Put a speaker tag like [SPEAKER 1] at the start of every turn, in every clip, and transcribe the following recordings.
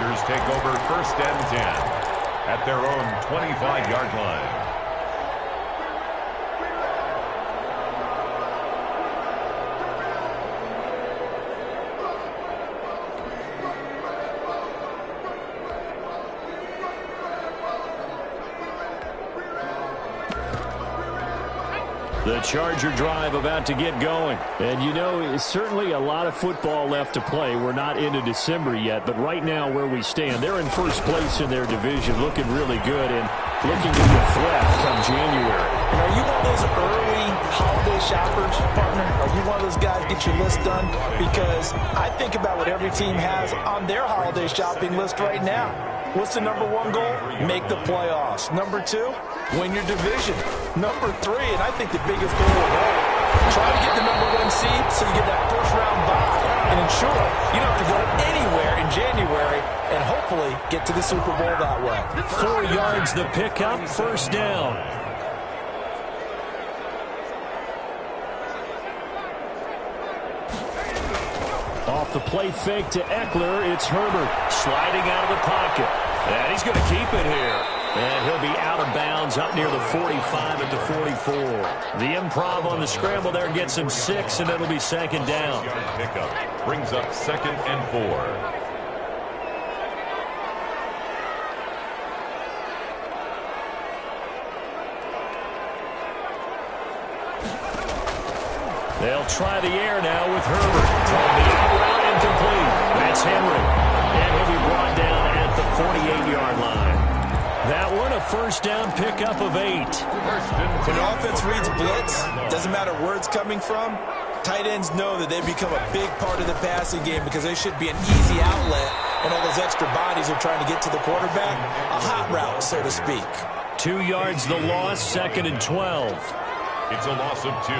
[SPEAKER 1] Chargers take over 1st and 10 at their own 25-yard line.
[SPEAKER 2] The Charger drive about to get going. And, you know, it's certainly a lot of football left to play. We're not into December yet, but right now where we stand, they're in first place in their division, looking really good and looking to deflect come January.
[SPEAKER 3] And are you one of those early holiday shoppers, partner? Are you one of those guys get your list done? Because I think about what every team has on their holiday shopping list right now. What's the number one goal? Make the playoffs. Number two, win your division. Number three, and I think the biggest goal of all, try to get the number one seed so you get that first-round bye and ensure you don't have to go anywhere in January and hopefully get to the Super Bowl that way.
[SPEAKER 2] 4 yards the pickup, first down. Off the play fake to Eckler, it's Herbert sliding out of the pocket. And he's going to keep it here. And he'll be out of bounds up near the 45 at the 44. The improv on the scramble there gets him 6, and it'll be second down.
[SPEAKER 1] Pickup brings up 2nd and 4.
[SPEAKER 2] They'll try the air now with Herbert. From the out route, incomplete. That's Henry. And he'll be brought down at the 48-yard line. That one, a first down pickup of 8.
[SPEAKER 3] When an offense reads blitz, doesn't matter where it's coming from, tight ends know that they become a big part of the passing game because they should be an easy outlet when all those extra bodies are trying to get to the quarterback. A hot route, so to speak.
[SPEAKER 2] 2 yards the loss, 2nd and 12.
[SPEAKER 1] It's a loss of 2.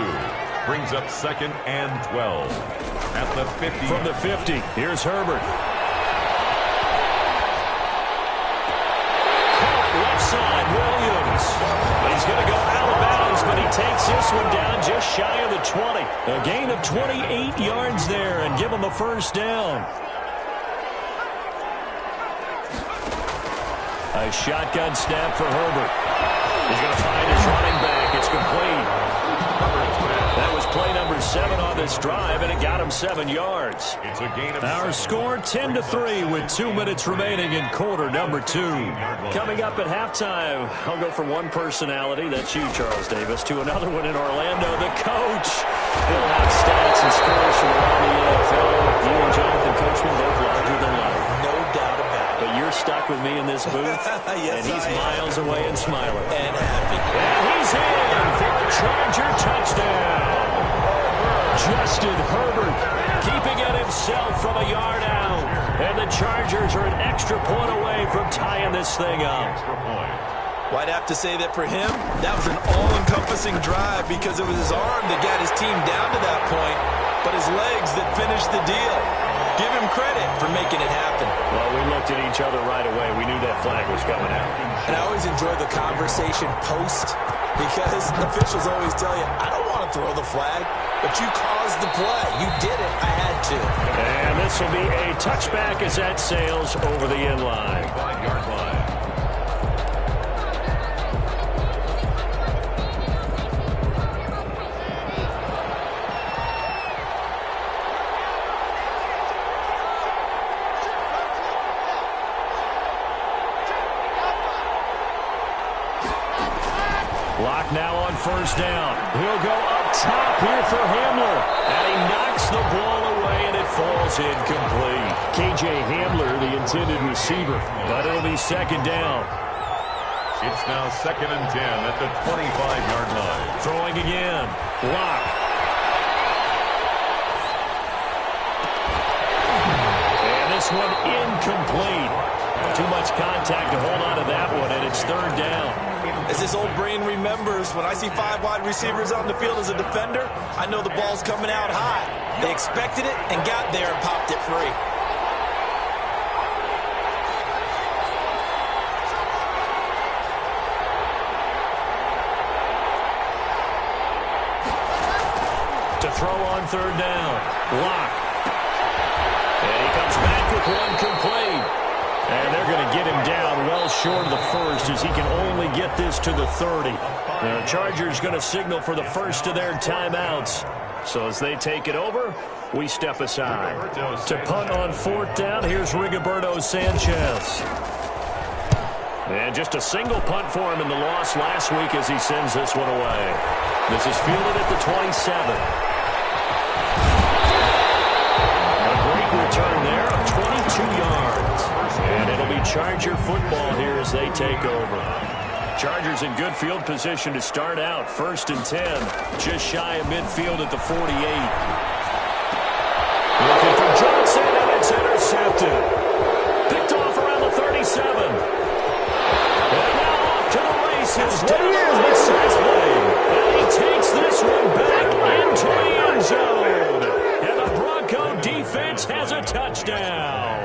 [SPEAKER 1] Brings up 2nd and 12. At the 50.
[SPEAKER 2] From the 50, here's Herbert. Left side, Williams. He's going to go out of bounds, but he takes this one down just shy of the 20. A gain of 28 yards there and give him a first down. A shotgun snap for Herbert. He's going to find his running back. It's complete. That was play number 7 on this drive, and it got him 7 yards.
[SPEAKER 1] It's a gain of
[SPEAKER 2] Our score 10-3 with 2 minutes remaining in quarter number 2. Coming up at halftime, I'll go from one personality, that's you, Charles Davis, to another one in Orlando, the coach. He'll have stats and scores from around the NFL. You and Jonathan Coachman both larger than life.
[SPEAKER 3] No doubt about it.
[SPEAKER 2] But you're stuck with me in this booth,
[SPEAKER 3] Yes,
[SPEAKER 2] and he's
[SPEAKER 3] I am.
[SPEAKER 2] miles away and smiling.
[SPEAKER 3] And happy.
[SPEAKER 2] And he's in for a Charger touchdown. Justin Herbert keeping it himself from a yard out. And the Chargers are an extra point away from tying this thing up.
[SPEAKER 3] Well, I'd have to say that for him, that was an all-encompassing drive because it was his arm that got his team down to that point, but his legs that finished the deal. Give him credit for making it happen.
[SPEAKER 2] Well, we looked at each other right away. We knew that flag was coming out.
[SPEAKER 3] And I always enjoy the conversation post because officials always tell you, I don't want to throw the flag, but you caused the play. You did it. I had to.
[SPEAKER 2] And this will be a touchback as that sails over the end line.
[SPEAKER 1] 5-yard line.
[SPEAKER 2] Lock now on first down. He'll go up top here for Hamler. And he knocks the ball away, and it falls incomplete. K.J. Hamler, the intended receiver. But it'll be second down.
[SPEAKER 1] It's now 2nd and 10 at the 25-yard line.
[SPEAKER 2] Throwing again. Lock. And this one incomplete. Too much contact to hold on to that one, and it's third down.
[SPEAKER 3] As this old brain remembers, when I see 5 wide receivers on the field as a defender, I know the ball's coming out high. They expected it and got there and popped it free.
[SPEAKER 2] To throw on third down. Lock. And he comes back with one complete. short of the first as he can only get this to the 30. The Chargers going to signal for the first of their timeouts. So as they take it over, we step aside. To punt on 4th down, here's Rigoberto Sanchez. And just a single punt for him in the loss last week as he sends this one away. This is fielded at the 27. A great return there of 22 yards. And it'll be Charger football here as they take over. Chargers in good field position to start out. 1st and 10. Just shy of midfield at the 48. Looking for Johnson, and it's intercepted. Picked off around the 37. And now off to the races. Down the right side. And he takes this one back into the end zone. And the Bronco defense has a touchdown.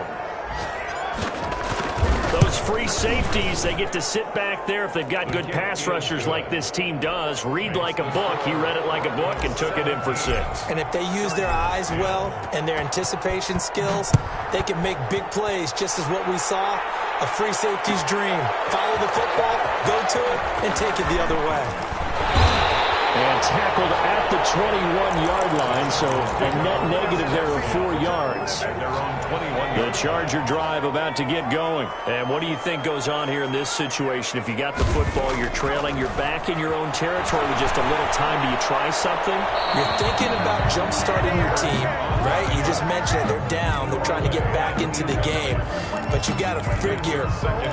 [SPEAKER 2] Those free safeties, they get to sit back there if they've got good pass rushers like this team does. Read like a book. He read it like a book and took it in for 6.
[SPEAKER 3] And if they use their eyes well and their anticipation skills, they can make big plays, just as what we saw. A free safety's dream. Follow the football, go to it, and take it the other way.
[SPEAKER 2] And tackled at the 21-yard line, so a net negative there of 4 yards. The Charger drive about to get going. And what do you think goes on here in this situation? If you got the football, you're trailing, you're back in your own territory with just a little time. Do you try something?
[SPEAKER 3] You're thinking about jump-starting your team, right? You just mentioned it. They're down. They're trying to get back into the game. But you got to figure,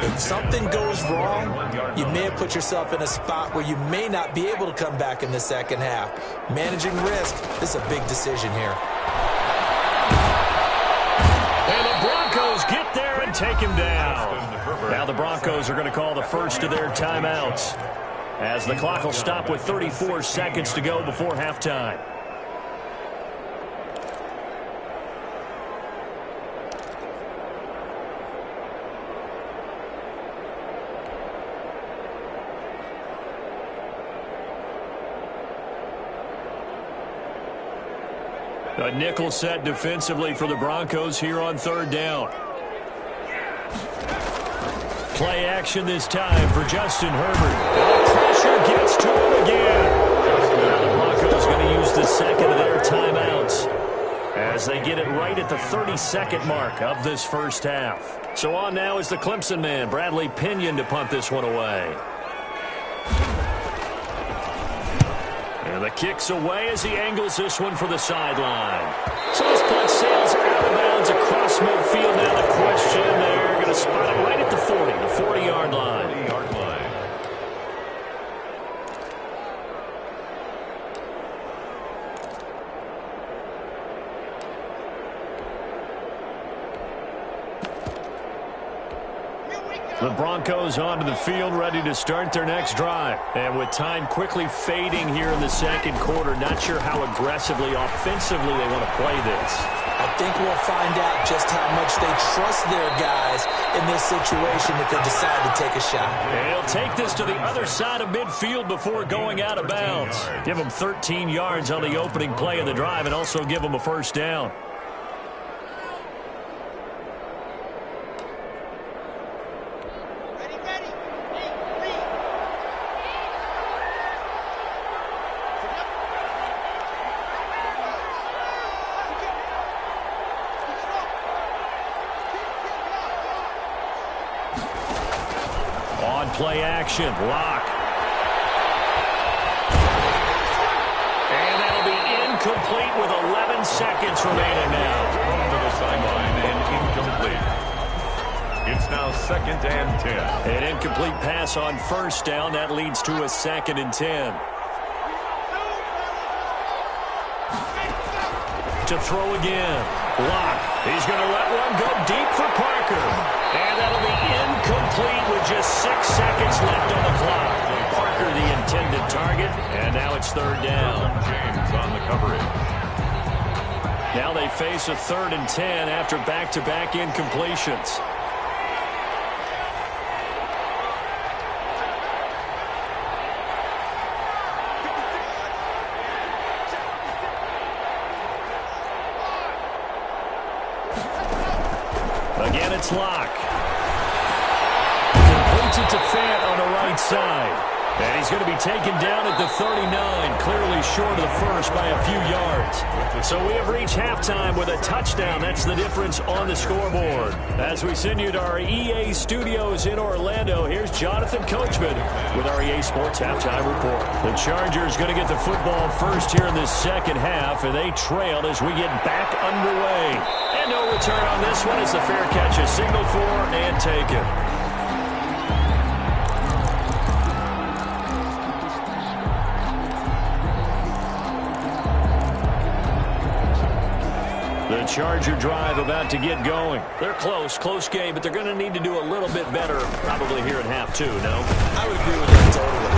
[SPEAKER 3] if something goes wrong, you may have put yourself in a spot where you may not be able to come back in the second half. Managing risk, this is a big decision here.
[SPEAKER 2] And the Broncos get there and take him down. Now the Broncos are going to call the first of their timeouts, as the clock will stop with 34 seconds to go before halftime. A nickel set defensively for the Broncos here on 3rd down. Play action this time for Justin Herbert. The pressure gets to him again. Now the Broncos going to use the second of their timeouts as they get it right at the 32nd mark of this first half. So on now is the Clemson man, Bradley Pinion, to punt this one away. And the kick's away as he angles this one for the sideline. So this punt sails out of bounds across midfield. Now the question, they're going to spot it right at the 40, the 40-yard line. The Broncos onto the field, ready to start their next drive. And with time quickly fading here in the second quarter, not sure how aggressively, offensively they want to play this.
[SPEAKER 3] I think we'll find out just how much they trust their guys in this situation if they decide to take a shot.
[SPEAKER 2] And he'll take this to the other side of midfield before going out of bounds. Give them 13 yards on the opening play of the drive and also give them a first down. Play action, lock. And that'll be incomplete with 11 seconds remaining now.
[SPEAKER 1] To the sideline and incomplete. It's now 2nd and 10.
[SPEAKER 2] An incomplete pass on first down. That leads to a 2nd and 10. To throw again. Lock. He's going to let one go deep for Parker. And that'll be incomplete with just 6 seconds left on the clock. Parker the intended target. And now it's 3rd down.
[SPEAKER 1] James on the coverage.
[SPEAKER 2] Now they face a 3rd and 10 after back-to-back incompletions. Again, it's Lock. gets it to Fant on the right side. And he's going to be taken down at the 39, clearly short of the first by a few yards. So we have reached halftime with a touchdown. That's the difference on the scoreboard. As we send you to our EA studios in Orlando, here's Jonathan Coachman with our EA Sports Halftime Report. The Chargers going to get the football first here in this second half, and they trail as we get back underway. And no return on this one as the fair catch is signaled for and taken. The Charger drive about to get going. They're close game, but they're going to need to do a little bit better probably here in half two, no?
[SPEAKER 3] I would agree with that totally.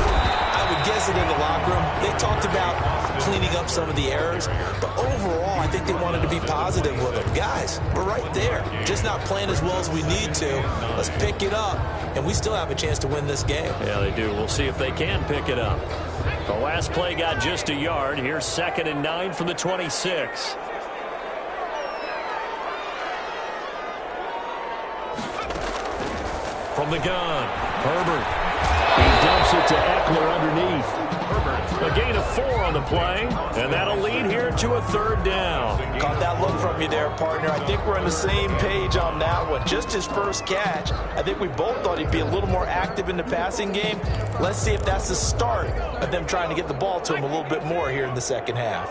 [SPEAKER 3] I would guess it in the locker room. They talked about cleaning up some of the errors, but overall, I think they wanted to be positive with them. Guys, we're right there. Just not playing as well as we need to. Let's pick it up, and we still have a chance to win this game.
[SPEAKER 2] Yeah, they do. We'll see if they can pick it up. The last play got just a yard. Here's 2nd and 9 from the 26. From the gun, Herbert. He dumps it to Eckler underneath. Herbert, a gain of 4 on the play, and that'll lead here to a 3rd down.
[SPEAKER 3] Caught that look from you there, partner. I think we're on the same page on that one. Just his first catch. I think we both thought he'd be a little more active in the passing game. Let's see if that's the start of them trying to get the ball to him a little bit more here in the second half.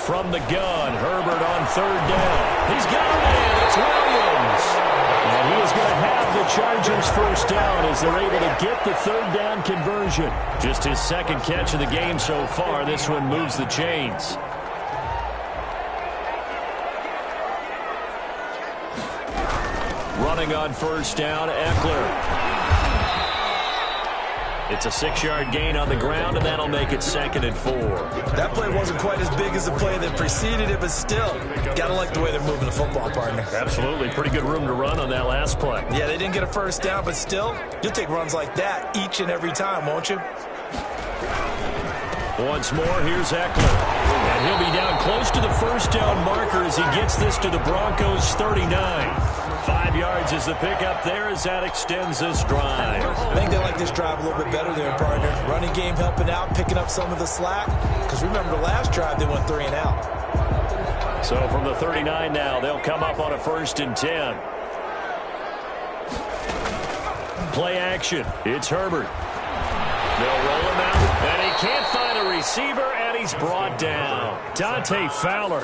[SPEAKER 2] From the gun, Herbert on 3rd down. He's got it in. It's Williams. And he is going to have the Chargers first down as they're able to get the 3rd down conversion. Just his 2nd catch of the game so far. This one moves the chains. Running on 1st down, Eckler. It's a 6-yard gain on the ground, and that'll make it 2nd and 4.
[SPEAKER 3] That play wasn't quite as big as the play that preceded it, but still, got to like the way they're moving the football, partner.
[SPEAKER 2] Absolutely. Pretty good room to run on that last play.
[SPEAKER 3] Yeah, they didn't get a first down, but still, you'll take runs like that each and every time, won't you?
[SPEAKER 2] Once more, here's Eckler. And he'll be down close to the first down marker as he gets this to the Broncos' 39. 5 yards is the pickup there as that extends this drive.
[SPEAKER 3] I think they like this drive a little bit better there, partner. Running game helping out, picking up some of the slack. Because remember the last drive, they went 3 and out.
[SPEAKER 2] So from the 39 now, they'll come up on a 1st and 10. Play action. It's Herbert. They'll roll him out, and he can't find a receiver, and he's brought down. Dante Fowler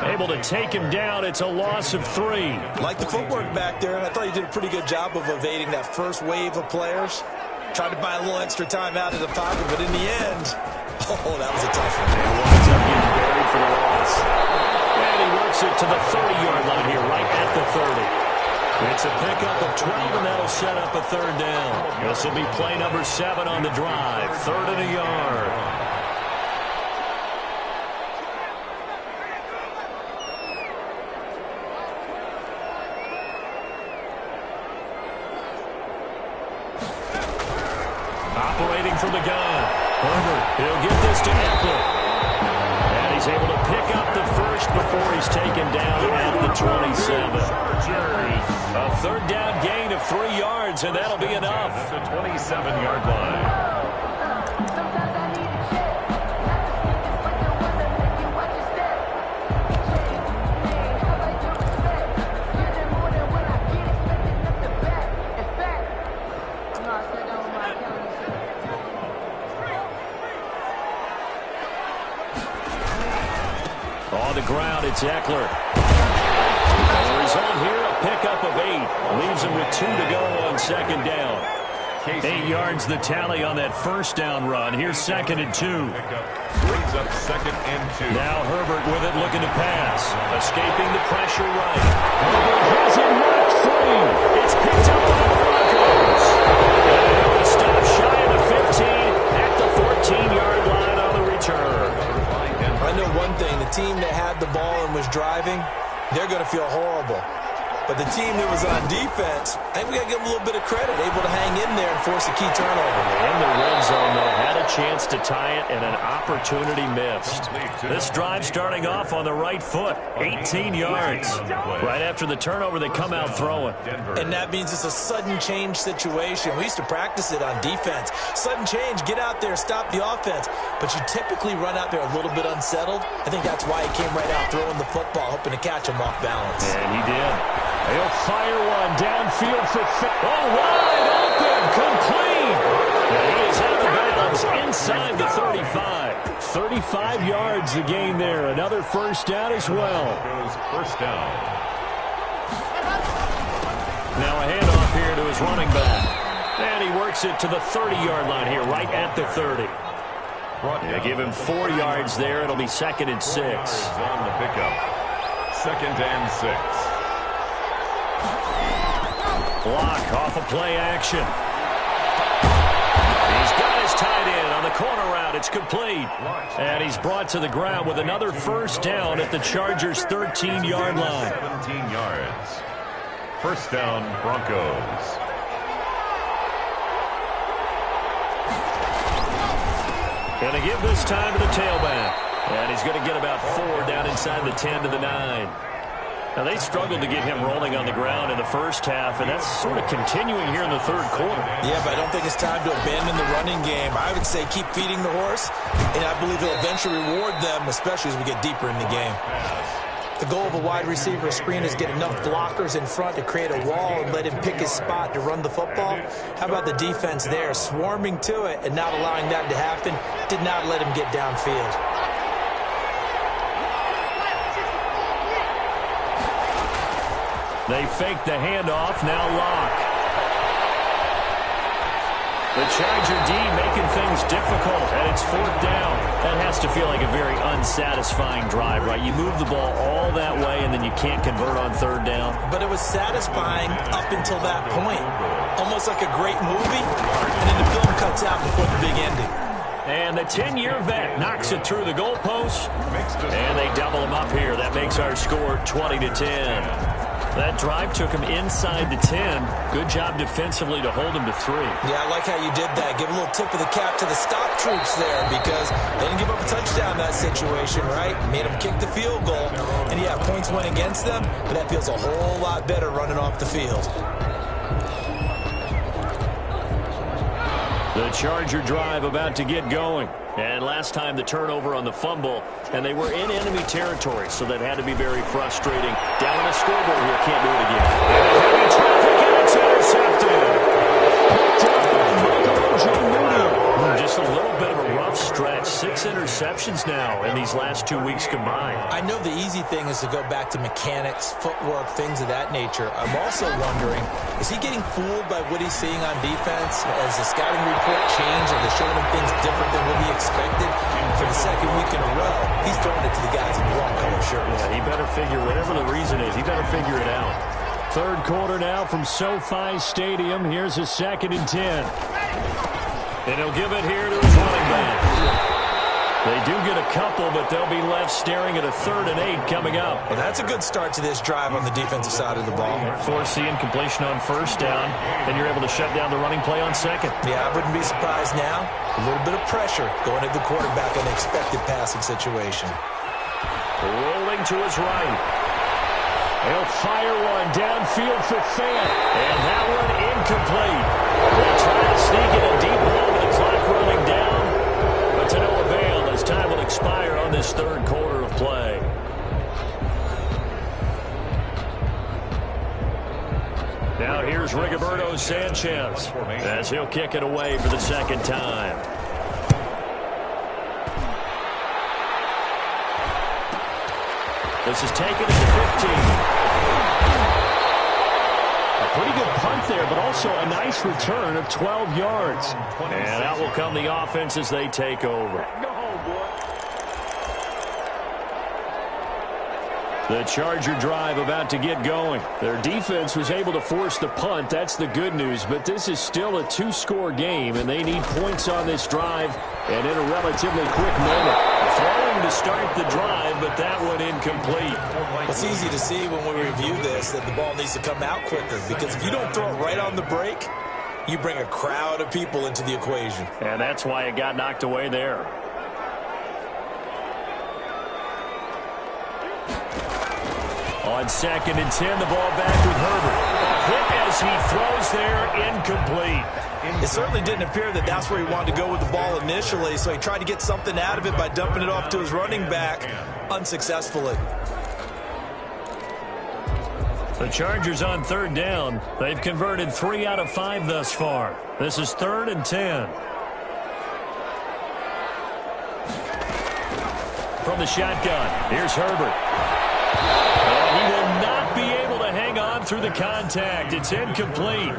[SPEAKER 2] able to take him down. It's a loss of 3.
[SPEAKER 3] Like the footwork back there, I thought he did a pretty good job of evading that first wave of players. Tried to buy a little extra time out of the pocket, but in the end, oh, that was a tough one.
[SPEAKER 2] And winds up getting buried for the loss. And he works it to the 30-yard line here, right at the 30. It's a pickup of 12, and that'll set up a 3rd down. This will be play number 7 on the drive. 3rd and a yard. Operating from the gun. Herbert, he'll get this to Eckler. And he's able to pick up the first before he's taken down at the 27. A 3rd down gain of 3 yards, and that'll be enough.
[SPEAKER 1] At the 27-yard line.
[SPEAKER 2] On the ground, it's Eckler. And the result here, a pickup of 8. Leaves him with 2 to go on 2nd down. 8 yards the tally on that first down run. Here's 2nd and 2.
[SPEAKER 1] Brings up 2nd and 2.
[SPEAKER 2] Now Herbert with it looking to pass. Escaping the pressure right. Herbert has it knocked free. It's picked up by the Broncos. And he'll be stopped shy of the 15 at the 14-yard line on the return.
[SPEAKER 3] I know one thing. The team that had the ball and was driving, they're going to feel horrible. But the team that was on defense, I think we got to give them a little bit of credit, able to hang in there and force a key turnover.
[SPEAKER 2] In the red zone, though, had a chance to tie it and an opportunity missed. This drive starting off on the right foot, 18 yards. Right after the turnover, they come out throwing.
[SPEAKER 3] And that means it's a sudden change situation. We used to practice it on defense. Sudden change, get out there, stop the offense. But you typically run out there a little bit unsettled. I think that's why he came right out throwing the football, hoping to catch him off balance.
[SPEAKER 2] And he did. He'll fire one downfield for wide open, complete. And he is out of bounds inside the 35. 35 yards the gain there. Another first down as well.
[SPEAKER 1] First down.
[SPEAKER 2] Now a handoff here to his running back. And he works it to the 30-yard line here, right at the 30. They give him 4 yards there. It'll be 2nd and 6.
[SPEAKER 1] On the pickup. 2nd and 6.
[SPEAKER 2] Block off of play action. He's got his tight end on the corner route. It's complete. And he's brought to the ground with another first down at the Chargers' 13-yard line.
[SPEAKER 1] 17 yards. First down, Broncos.
[SPEAKER 2] Going to give this time to the tailback. And he's going to get about 4 down inside the 10 to the 9. Now, they struggled to get him rolling on the ground in the first half, and that's sort of continuing here in the third quarter.
[SPEAKER 3] Yeah, but I don't think it's time to abandon the running game. I would say keep feeding the horse, and I believe he'll eventually reward them, especially as we get deeper in the game. The goal of a wide receiver screen is get enough blockers in front to create a wall and let him pick his spot to run the football. How about the defense there, swarming to it and not allowing that to happen? Did not let him get downfield.
[SPEAKER 2] They fake the handoff, now lock. The Charger D making things difficult, and it's 4th down. That has to feel like a very unsatisfying drive, right? You move the ball all that way, and then you can't convert on 3rd down.
[SPEAKER 3] But it was satisfying up until that point. Almost like a great movie, and then the film cuts out before the big ending.
[SPEAKER 2] And the 10-year vet knocks it through the goalpost, and they double him up here. That makes our score 20-10. That drive took him inside the 10. Good job defensively to hold him to 3.
[SPEAKER 3] Yeah, I like how you did that. Give a little tip of the cap to the stop troops there because they didn't give up a touchdown in that situation, right? Made them kick the field goal. And, yeah, points went against them, but that feels a whole lot better running off the field.
[SPEAKER 2] The Charger drive about to get going. And last time the turnover on the fumble, and they were in enemy territory, so that had to be very frustrating. Down on the scoreboard here, can't do it again. And traffic, and it's intercepted. Just a little bit of a rough stretch. 6 interceptions now in these last 2 weeks combined.
[SPEAKER 3] I know the easy thing is to go back to mechanics, footwork, things of that nature. I'm also wondering, is he getting fooled by what he's seeing on defense? Has the scouting report changed? Are they showing him things different than what he expected? For the 2nd week in a row, he's throwing it to the guys in the wrong color shirts.
[SPEAKER 2] Yeah, he better figure, whatever the reason is, he better figure it out. 3rd quarter now from SoFi Stadium. Here's a 2nd and 10. And he'll give it here to his running back. They do get a couple, but they'll be left staring at a 3rd and 8 coming up.
[SPEAKER 3] Well, that's a good start to this drive on the defensive side of the ball.
[SPEAKER 2] Forcing completion on 1st down, and you're able to shut down the running play on 2nd.
[SPEAKER 3] Yeah, I wouldn't be surprised now. A little bit of pressure going at the quarterback in an expected passing situation.
[SPEAKER 2] Rolling to his right. He'll fire one downfield for Fant, and that one incomplete. They'll try to sneak in a deep ball with the clock running down, but to no avail as time will expire on this 3rd quarter of play. Now here's Rigoberto Sanchez as he'll kick it away for the 2nd time. This is taken at the 15. Pretty good punt there, but also a nice return of 12 yards. And out will come the offense as they take over. The Charger drive about to get going. Their defense was able to force the punt. That's the good news, but this is still a 2-score game, and they need points on this drive and in a relatively quick moment. Throwing running to start the drive, but that one incomplete.
[SPEAKER 3] It's easy to see when we review this that the ball needs to come out quicker, because if you don't throw it right on the break, you bring a crowd of people into the equation.
[SPEAKER 2] And that's why it got knocked away there. On 2nd and 10, the ball back with Herbert. A hit as he throws there, incomplete.
[SPEAKER 3] It certainly didn't appear that that's where he wanted to go with the ball initially, so he tried to get something out of it by dumping it off to his running back unsuccessfully.
[SPEAKER 2] The Chargers on 3rd down. They've converted 3 out of 5 thus far. This is 3rd and 10. From the shotgun, here's Herbert. He will not be able to hang on through the contact. It's incomplete.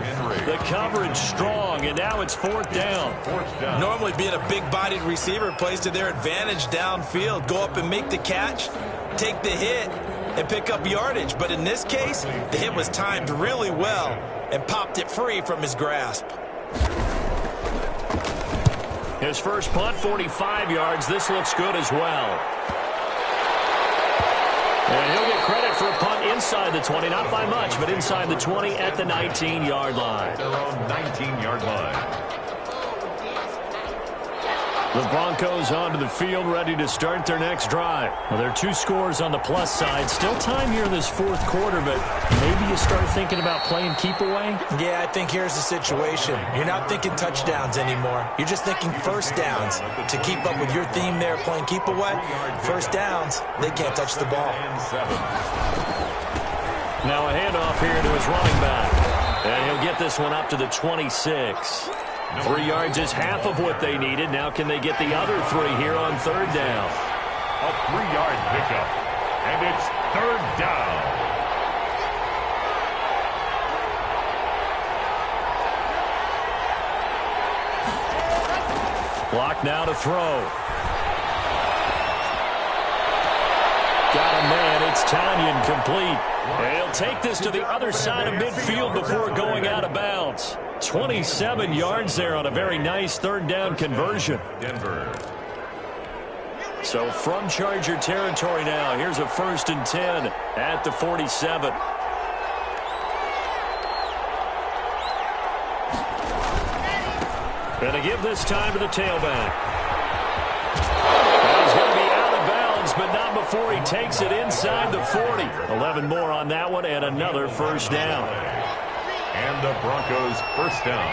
[SPEAKER 2] The coverage strong, and now it's 4th down.
[SPEAKER 3] Normally being a big-bodied receiver plays to their advantage downfield. Go up and make the catch, take the hit, and pick up yardage. But in this case, the hit was timed really well and popped it free from his grasp.
[SPEAKER 2] His first punt, 45 yards. This looks good as well. And he'll get credit for a punt inside the 20, not by much, but inside the 20 at the 19-yard line.
[SPEAKER 1] Their own 19-yard line.
[SPEAKER 2] The Broncos onto the field, ready to start their next drive. Well, there are 2 scores on the plus side. Still time here in this 4th quarter, but maybe you start thinking about playing keep away?
[SPEAKER 3] Yeah, I think here's the situation. You're not thinking touchdowns anymore. You're just thinking first downs. To keep up with your theme there, playing keep away, first downs, they can't touch the ball.
[SPEAKER 2] Now a handoff here to his running back. And he'll get this one up to the 26. 3 yards is half of what they needed. Now can they get the other 3 here on 3rd down?
[SPEAKER 1] A 3-yard pickup. And it's 3rd down.
[SPEAKER 2] Block now to throw. Got a man. It's Tanyan complete. And he'll take this to the other side of midfield before going out of bounds. 27 yards there on a very nice 3rd down conversion.
[SPEAKER 1] Denver.
[SPEAKER 2] So from Charger territory now, here's a 1st and 10 at the 47. Going to give this time to the tailback. And he's going to be out of bounds, but not before he takes it inside the 40. 11 more on that one and another 1st down.
[SPEAKER 1] And the Broncos 1st down.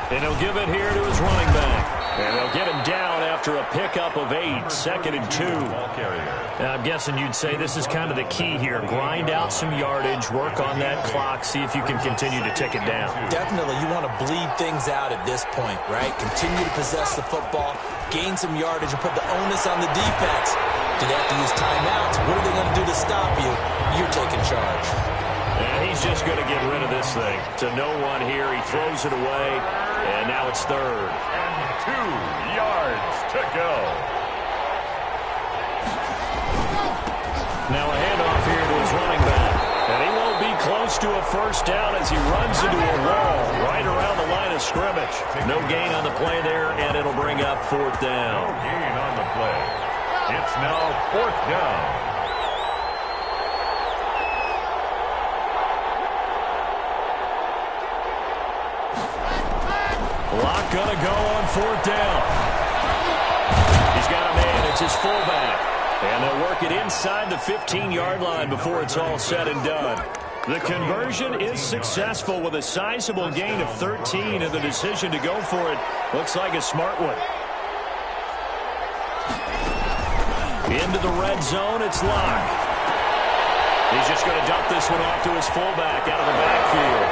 [SPEAKER 2] And he'll give it here to his running back. And they'll get him down after a pickup of 8, 2nd and 2.
[SPEAKER 3] And I'm guessing you'd say this is kind of the key here. Grind out some yardage, work on that clock, see if you can continue to tick it down. Definitely, you want to bleed things out at this point, right? Continue to possess the football, gain some yardage, and put the onus on the defense. Do they have to use timeouts? What are they going to do to stop you? You're taking charge.
[SPEAKER 2] And he's just going to get rid of this thing. To no one here. He throws it away, and now it's 3rd.
[SPEAKER 1] 2 yards to go.
[SPEAKER 2] Now a handoff here to his running back. And he won't be close to a 1st down as he runs into a wall right around the line of scrimmage. No gain on the play there, and it'll bring up 4th down.
[SPEAKER 1] No gain on the play. It's now 4th down.
[SPEAKER 2] Lock gonna go on 4th down. He's got a man. It's his fullback. And they'll work it inside the 15-yard line before it's all said and done. The conversion is successful with a sizable gain of 13, and the decision to go for it looks like a smart one. Into the red zone, it's Locke. He's just going to dump this one off to his fullback out of the backfield.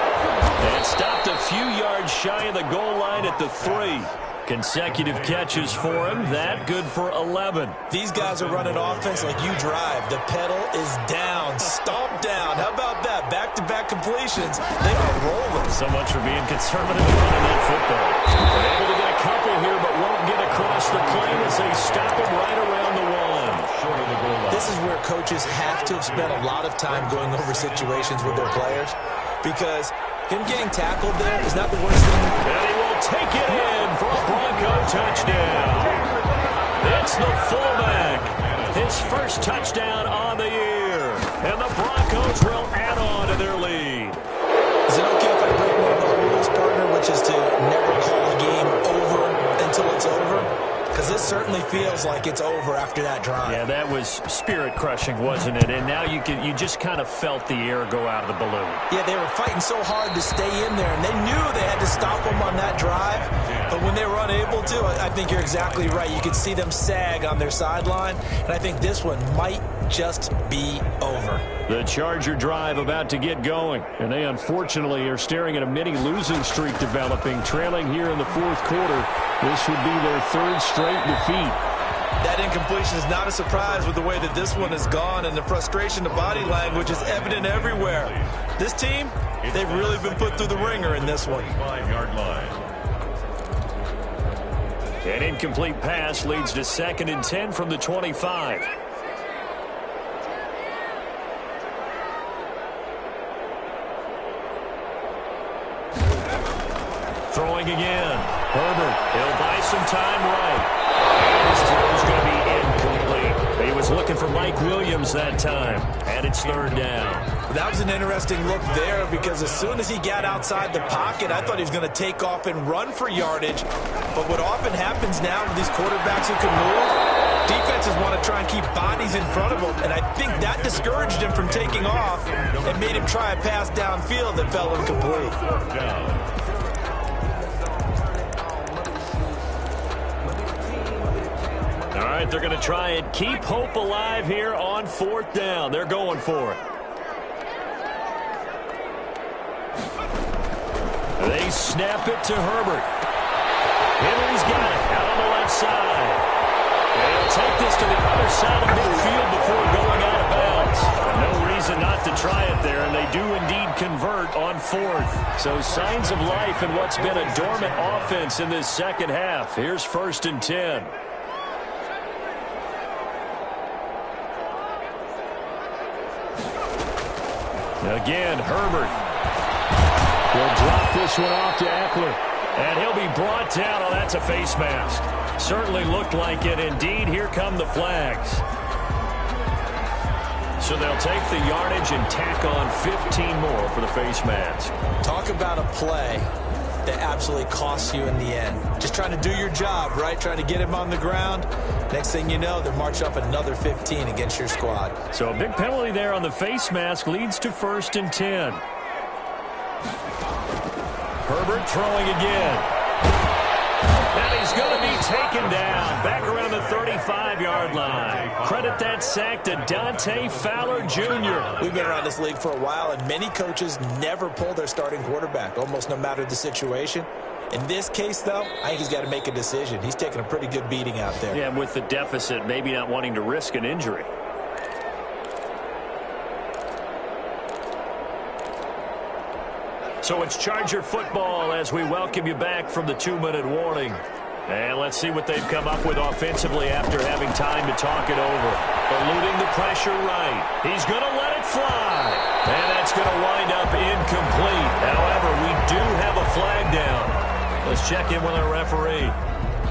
[SPEAKER 2] And stopped a few yards shy of the goal line at the 3. Consecutive catches for him. That good for 11.
[SPEAKER 3] These guys are running offense like you drive. The pedal is down, stomp down. How about that? Back-to-back completions. They are rolling.
[SPEAKER 2] So much for being conservative running that football. They're able to get a couple here, but won't get across the plane as they stop him right around the 1.
[SPEAKER 1] Short of the goal line.
[SPEAKER 3] This is where coaches have to have spent a lot of time going over situations with their players, because him getting tackled there is not the worst thing.
[SPEAKER 2] And he will will take it in for a Bronco touchdown. It's the fullback. His first touchdown on the year. And the Broncos will add on to their lead.
[SPEAKER 3] Is it okay if I break one of our rules, partner, which is to never call a game over until it's over? Because this certainly feels like it's over after that drive.
[SPEAKER 2] Yeah, that was spirit-crushing, wasn't it? And now you just kind of felt the air go out of the balloon.
[SPEAKER 3] Yeah, they were fighting so hard to stay in there, and they knew they had to stop them on that drive. But when they were unable to, I think you're exactly right. You could see them sag on their sideline, and I think this one might just be over.
[SPEAKER 2] The Charger drive about to get going, and they unfortunately are staring at a mini losing streak developing, trailing here in the fourth quarter. This would be their third straight defeat.
[SPEAKER 3] That incompletion is not a surprise with the way that this one has gone, and the frustration, the body language is evident everywhere. This team, they've really been put through the ringer in this one.
[SPEAKER 1] 5-yard line.
[SPEAKER 2] An incomplete pass leads to 2nd and 10 from the 25. Throwing again. Herbert, he'll buy some time right. And his throw is going to be incomplete. He was looking for Mike Williams that time, and it's 3rd down.
[SPEAKER 3] That was an interesting look there because as soon as he got outside the pocket, I thought he was going to take off and run for yardage. But what often happens now with these quarterbacks who can move, defenses want to try and keep bodies in front of them, and I think that discouraged him from taking off and made him try a pass downfield that fell incomplete.
[SPEAKER 1] 4th down.
[SPEAKER 2] All right, they're going to try and keep hope alive here on 4th down. They're going for it. They snap it to Herbert. Henry's got it out on the left side. They'll take this to the other side of midfield before going out of bounds. No reason not to try it there, and they do indeed convert on 4th. So signs of life in what's been a dormant offense in this second half. Here's 1st and 10. Again, Herbert will drop this one off to Eckler. And he'll be brought down. Oh, that's a face mask. Certainly looked like it. Indeed, here come the flags. So they'll take the yardage and tack on 15 more for the face mask.
[SPEAKER 3] Talk about a play that absolutely costs you in the end. Just trying to do your job, right? Trying to get him on the ground. Next thing you know, they march up another 15 against your squad.
[SPEAKER 2] So a big penalty there on the face mask leads to 1st and 10. Herbert throwing again. And he's going to be taken down back around the 35-yard line. Credit that sack to Dante Fowler Jr.
[SPEAKER 3] We've been around this league for a while, and many coaches never pull their starting quarterback, almost no matter the situation. In this case, though, I think he's got to make a decision. He's taking a pretty good beating out there.
[SPEAKER 2] Yeah, with the deficit, maybe not wanting to risk an injury. So it's Charger football as we welcome you back from the 2-minute warning. And let's see what they've come up with offensively after having time to talk it over. Eluding the pressure right. He's going to let it fly. And that's going to wind up incomplete. However, we do have a flag down. Let's check in with our referee.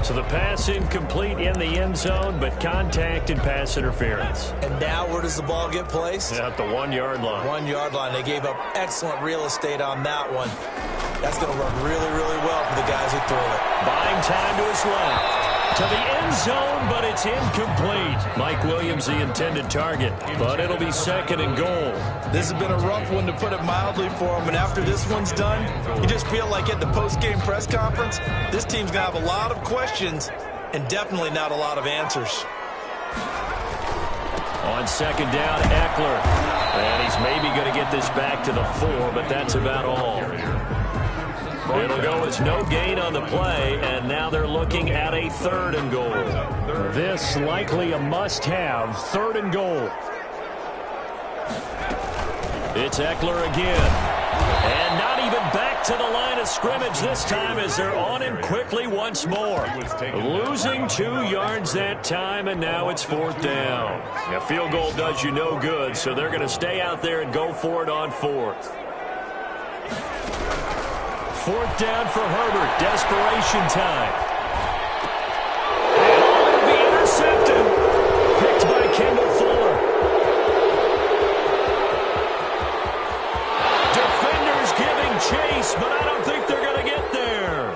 [SPEAKER 2] So the pass incomplete in the end zone, but contact and pass interference.
[SPEAKER 3] And now where does the ball get placed?
[SPEAKER 2] At the 1-yard line.
[SPEAKER 3] 1-yard line. They gave up excellent real estate on that one. That's going to work really, really well for the guys who threw it.
[SPEAKER 2] Buying time to his left. To the end zone, but it's incomplete. Mike Williams, the intended target, but it'll be 2nd and goal.
[SPEAKER 3] This has been a rough one, to put it mildly, for him. And after this one's done, you just feel like at the post-game press conference, this team's going to have a lot of questions and definitely not a lot of answers.
[SPEAKER 2] On 2nd down, Eckler. And he's maybe going to get this back to the 4, but that's about all. It'll go as no gain on the play, and now they're looking at a 3rd and goal. This likely a must-have 3rd and goal. It's Eckler again. And not even back to the line of scrimmage this time as they're on him quickly once more. Losing 2 yards that time, and now it's 4th down. A field goal does you no good, so they're going to stay out there and go for it on 4th. 4th down for Herbert. Desperation time. And will be intercepted. Picked by Kendall Fuller. Defenders giving chase, but I don't think they're going to get there.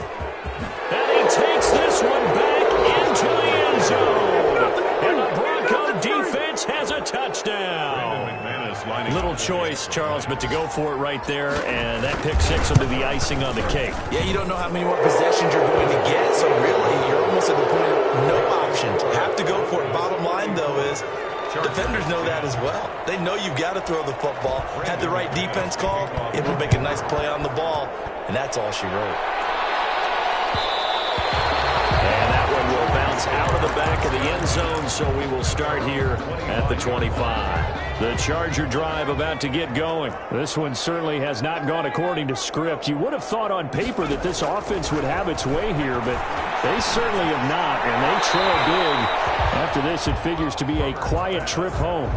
[SPEAKER 2] And he takes this one back into the end zone. And the Bronco defense has a touchdown. Little choice, Charles, but to go for it right there, and that pick six will be the icing on the cake.
[SPEAKER 3] Yeah, you don't know how many more possessions you're going to get, so really you're almost at the point of no options. Have to go for it. Bottom line, though, is defenders know that as well. They know you've got to throw the football. Had the right defense call, it will make a nice play on the ball, and that's all she wrote.
[SPEAKER 2] And that one will bounce out of the back of the end zone, so we will start here at the 25. The Charger drive about to get going. This one certainly has not gone according to script. You would have thought on paper that this offense would have its way here, but they certainly have not, and they trail big. After this, it figures to be a quiet trip home.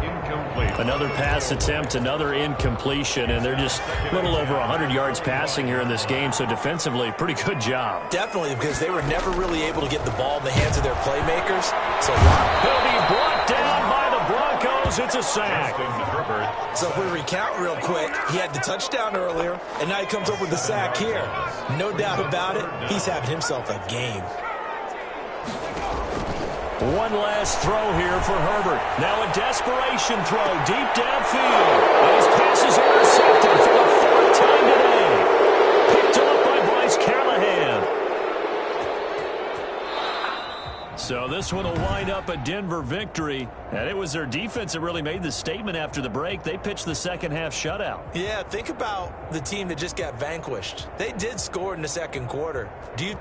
[SPEAKER 2] Another pass attempt, another incompletion, and they're just a little over 100 yards passing here in this game, so defensively, pretty good job.
[SPEAKER 3] Definitely, because they were never really able to get the ball in the hands of their playmakers. So
[SPEAKER 2] he'll be brought down by the Broncos. It's a sack.
[SPEAKER 3] So if we recount real quick, he had the touchdown earlier, and now he comes up with the sack here. No doubt about it, he's having himself a game.
[SPEAKER 2] One last throw here for Herbert. Now a desperation throw deep downfield. And his pass is intercepted for the 4th time today. Picked up by Bryce Callahan. So this one will wind up a Denver victory. And it was their defense that really made the statement after the break. They pitched the second half shutout.
[SPEAKER 3] Yeah, think about the team that just got vanquished. They did score in the second quarter. Do you